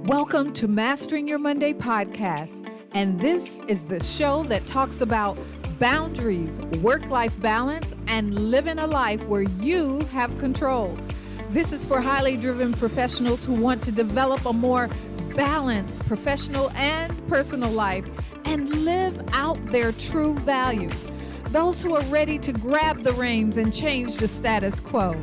Welcome to Mastering Your Monday podcast, and this is the show that talks about boundaries, work-life balance, and living a life where you have control. This is for highly driven professionals who want to develop a more balanced professional and personal life and live out their true values. Those who are ready to grab the reins and change the status quo.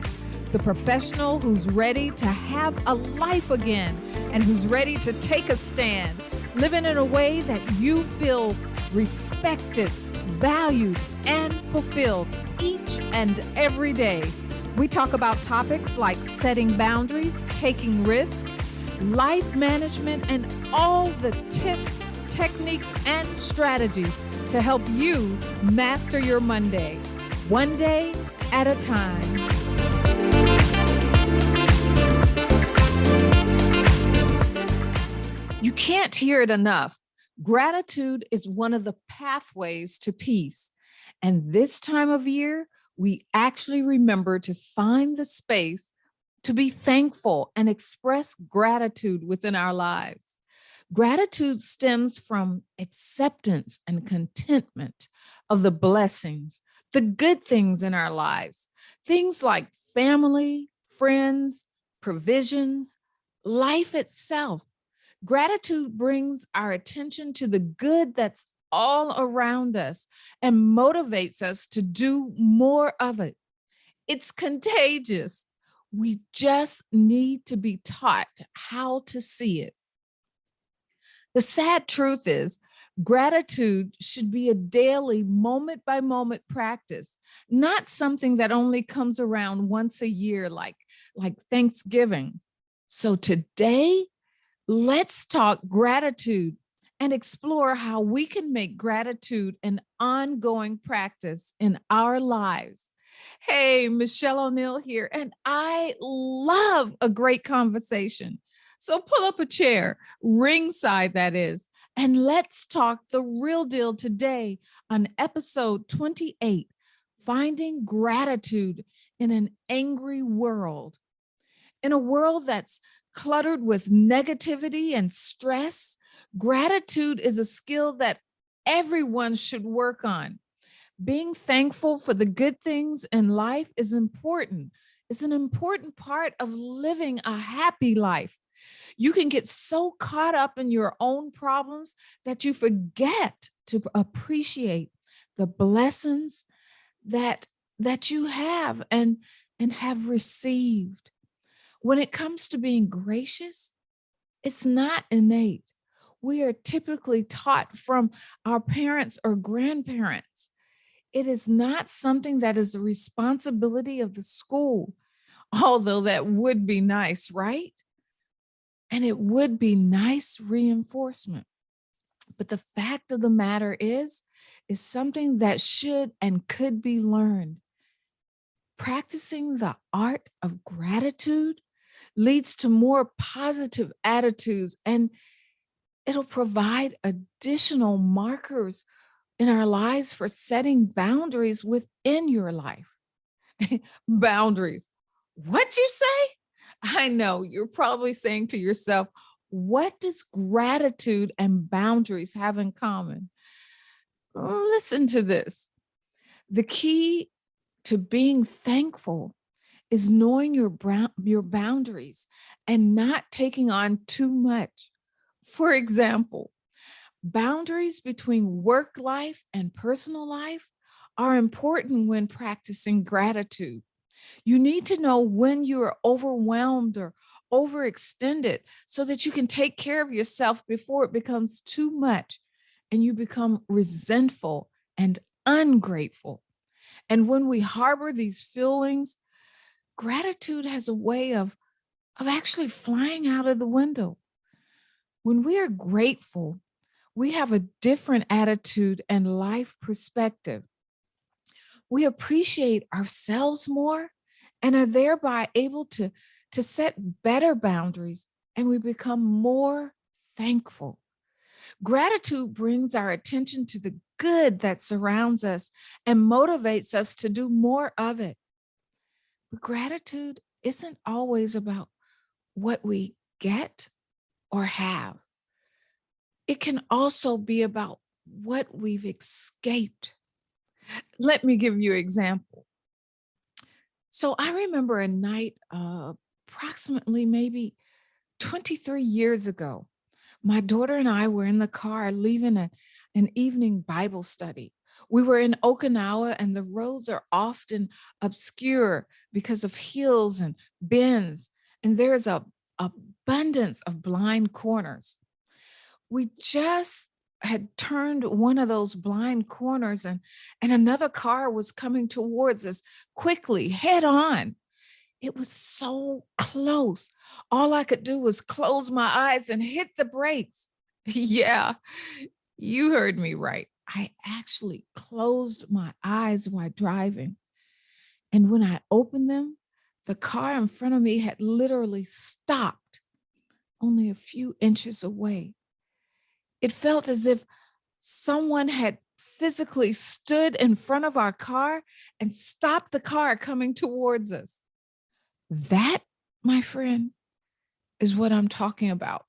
The professional who's ready to have a life again and who's ready to take a stand, living in a way that you feel respected, valued, and fulfilled each and every day. We talk about topics like setting boundaries, taking risks, life management, and all the tips, techniques, and strategies to help you master your Monday, one day at a time. You can't hear it enough. Gratitude is one of the pathways to peace. And this time of year, we actually remember to find the space to be thankful and express gratitude within our lives. Gratitude stems from acceptance and contentment of the blessings, the good things in our lives, things like family, friends, provisions, life itself. Gratitude brings our attention to the good that's all around us and motivates us to do more of it. It's contagious. We just need to be taught how to see it. The sad truth is, gratitude should be a daily, moment by moment practice, not something that only comes around once a year like Thanksgiving. So today, let's talk gratitude and explore how we can make gratitude an ongoing practice in our lives. Hey, Michelle O'Neill here, and I love a great conversation. So pull up a chair, ringside that is, and let's talk the real deal today on episode 28, Finding Gratitude in an Angry World. In a world that's cluttered with negativity and stress, gratitude is a skill that everyone should work on. Being thankful for the good things in life is important. It's an important part of living a happy life. You can get so caught up in your own problems that you forget to appreciate the blessings that you have and have received. When it comes to being gracious, it's not innate. We are typically taught from our parents or grandparents. It is not something that is the responsibility of the school, although that would be nice, right? And it would be nice reinforcement. But the fact of the matter is something that should and could be learned. Practicing the art of gratitude leads to more positive attitudes, and it'll provide additional markers in our lives for setting boundaries within your life. Boundaries. What you say? I know you're probably saying to yourself, what does gratitude and boundaries have in common? Listen to this. The key to being thankful is knowing your boundaries and not taking on too much. For example, boundaries between work life and personal life are important when practicing gratitude. You need to know when you are overwhelmed or overextended so that you can take care of yourself before it becomes too much and you become resentful and ungrateful. And when we harbor these feelings, gratitude has a way of actually flying out of the window. When we are grateful, we have a different attitude and life perspective. We appreciate ourselves more and are thereby able to set better boundaries, and we become more thankful. Gratitude brings our attention to the good that surrounds us and motivates us to do more of it. But gratitude isn't always about what we get or have. It can also be about what we've escaped. Let me give you an example. So I remember a night, approximately maybe 23 years ago. My daughter and I were in the car leaving an evening Bible study. We were in Okinawa, and the roads are often obscure because of hills and bends, and there's a abundance of blind corners. We just had turned one of those blind corners, and another car was coming towards us quickly, head on. It was so close. All I could do was close my eyes and hit the brakes. Yeah, you heard me right. I actually closed my eyes while driving. And when I opened them, the car in front of me had literally stopped only a few inches away. It felt as if someone had physically stood in front of our car and stopped the car coming towards us. That, my friend, is what I'm talking about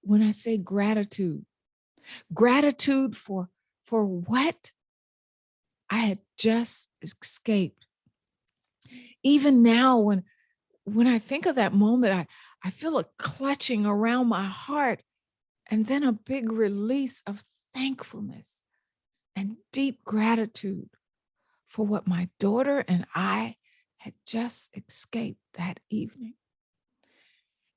when I say gratitude. Gratitude for what I had just escaped. Even now, when I think of that moment, I feel a clutching around my heart and then a big release of thankfulness and deep gratitude for what my daughter and I had just escaped that evening.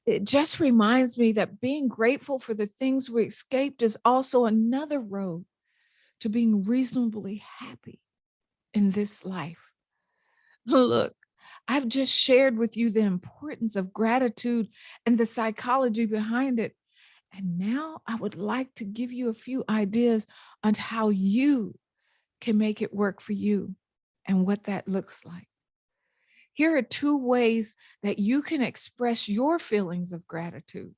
It just reminds me that being grateful for the things we escaped is also another road to being reasonably happy in this life. Look, I've just shared with you the importance of gratitude and the psychology behind it. And now I would like to give you a few ideas on how you can make it work for you and what that looks like. Here are two ways that you can express your feelings of gratitude.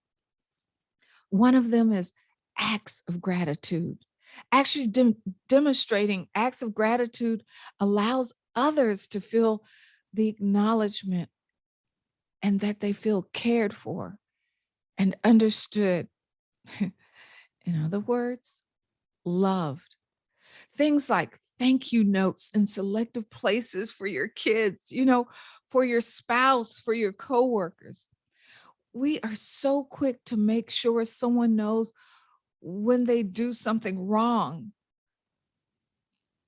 One of them is acts of gratitude. Actually, demonstrating acts of gratitude allows others to feel the acknowledgement and that they feel cared for and understood. In other words, loved. Things like thank you notes in selective places for your kids, for your spouse, for your coworkers. We are so quick to make sure someone knows when they do something wrong,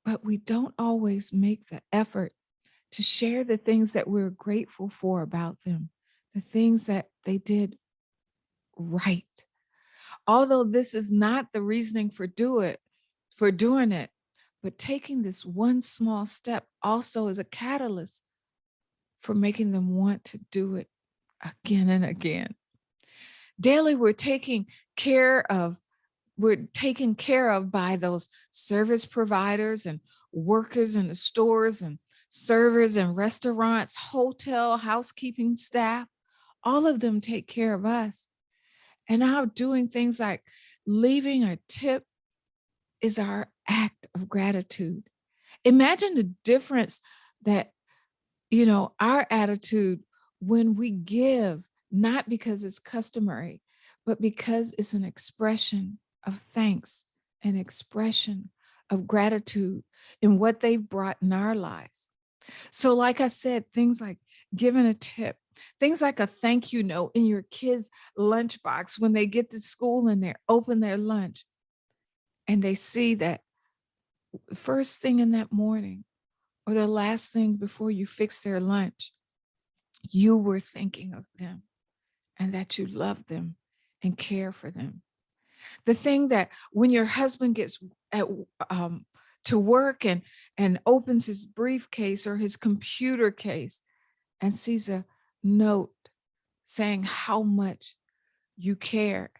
but we don't always make the effort to share the things that we're grateful for about them, the things that they did right. Although this is not the reasoning for doing it, but taking this one small step also is a catalyst for making them want to do it again and again. Daily, we're taken care of by those service providers and workers in the stores and servers in restaurants, hotel, housekeeping staff. All of them take care of us. And now doing things like leaving a tip is our act of gratitude. Imagine the difference that, our attitude when we give, not because it's customary, but because it's an expression of thanks, an expression of gratitude in what they've brought in our lives. So, like I said, things like giving a tip, things like a thank you note in your kids' lunchbox when they get to school and they open their lunch and they see that first thing in that morning or the last thing before you fix their lunch, you were thinking of them and that you love them and care for them. The thing that when your husband gets at, to work and opens his briefcase or his computer case and sees a note saying how much you care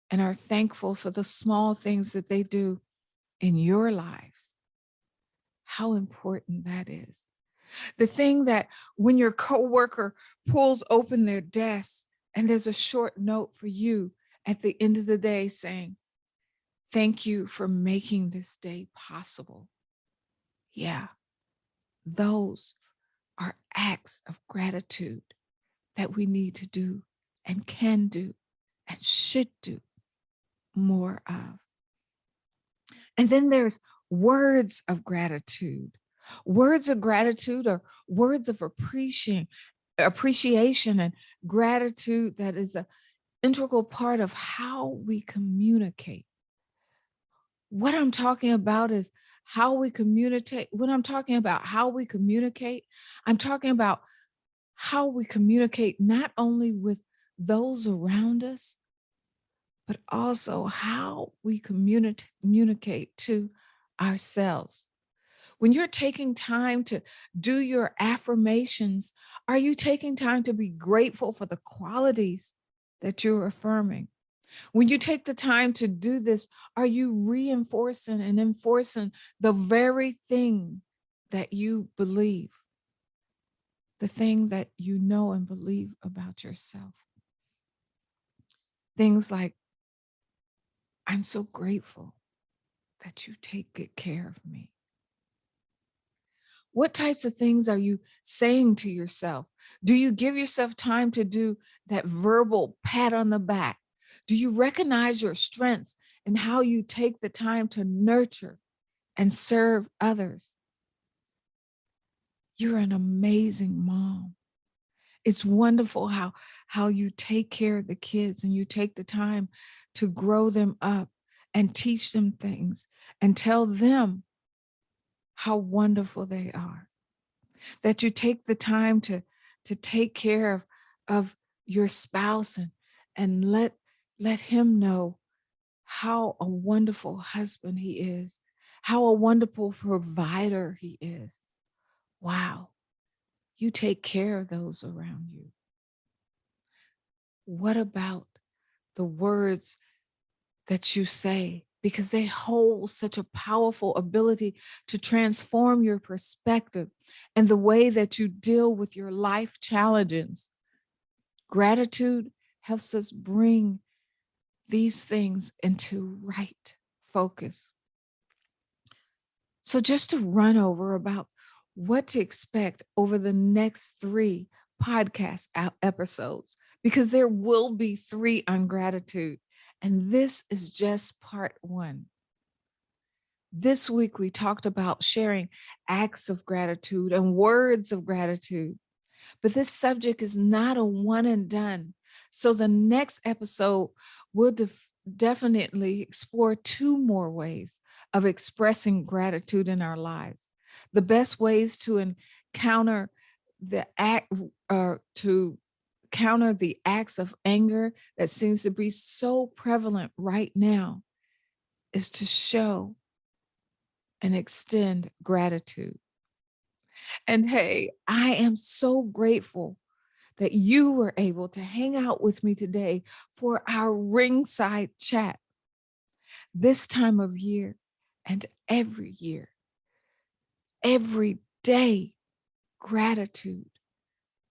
and are thankful for the small things that they do in your lives, how important that is. The thing that when your coworker pulls open their desk and there's a short note for you at the end of the day saying, thank you for making this day possible. Yeah, those are acts of gratitude that we need to do and can do and should do more of. And then there's words of gratitude. Words of gratitude are words of appreciation and gratitude that is an integral part of how we communicate. What I'm talking about is how we communicate. When I'm talking about how we communicate, I'm talking about how we communicate not only with those around us, but also how we communicate to ourselves. When you're taking time to do your affirmations, are you taking time to be grateful for the qualities that you're affirming? When you take the time to do this, are you reinforcing and enforcing the very thing that you believe, the thing that you know and believe about yourself? Things like, I'm so grateful that you take good care of me. What types of things are you saying to yourself? Do you give yourself time to do that verbal pat on the back? Do you recognize your strengths and how you take the time to nurture and serve others? You're an amazing mom. It's wonderful how you take care of the kids and you take the time to grow them up and teach them things and tell them how wonderful they are. That you take the time to take care of your spouse and let him know how a wonderful husband he is, how a wonderful provider he is. Wow, you take care of those around you. What about the words that you say? Because they hold such a powerful ability to transform your perspective and the way that you deal with your life challenges. Gratitude helps us bring these things into right focus. So just to run over about what to expect over the next 3 podcast episodes, because there will be 3 on gratitude. And this is just part 1. This week, we talked about sharing acts of gratitude and words of gratitude. But this subject is not a one and done. So the next episode will definitely explore 2 more ways of expressing gratitude in our lives. The best ways to encounter the act or to counter the acts of anger that seems to be so prevalent right now is to show and extend gratitude. And hey, I am so grateful that you were able to hang out with me today for our ringside chat. This time of year and every year, every day, gratitude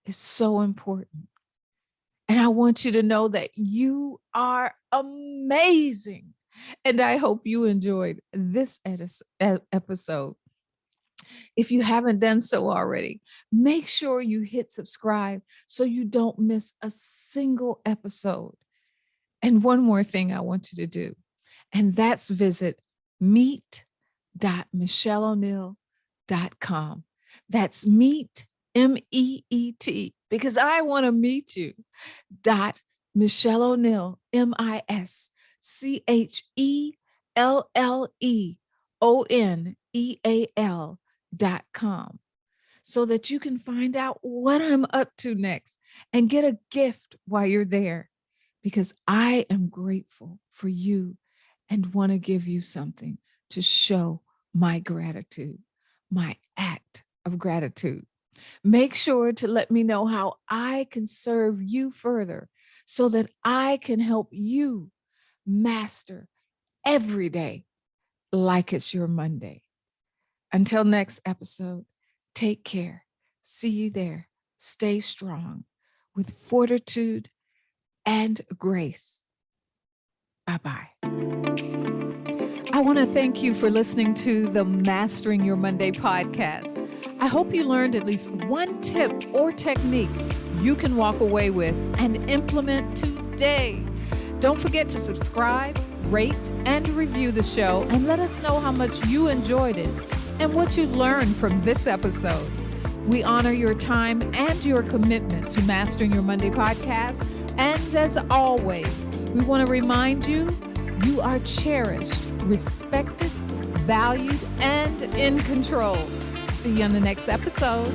is so important. And I want you to know that you are amazing. And I hope you enjoyed this episode. If you haven't done so already, make sure you hit subscribe so you don't miss a single episode. And one more thing I want you to do, and that's visit meet.michelleoneil.com. That's meet, MEET, because I want to meet you. Michelle O'Neil, MIChelleOneal.com, so that you can find out what I'm up to next and get a gift while you're there, because I am grateful for you and want to give you something to show my gratitude, my act of gratitude. Make sure to let me know how I can serve you further so that I can help you master every day like it's your Monday. Until next episode, take care. See you there. Stay strong with fortitude and grace. Bye-bye. I want to thank you for listening to the Mastering Your Monday podcast. I hope you learned at least one tip or technique you can walk away with and implement today Don't forget to subscribe, rate, and review the show, and let us know how much you enjoyed it and what you learned from this episode. We honor your time and your commitment to Mastering Your Monday podcast. And as always, we want to remind you, you are cherished, respected, valued, and in control. See you on the next episode.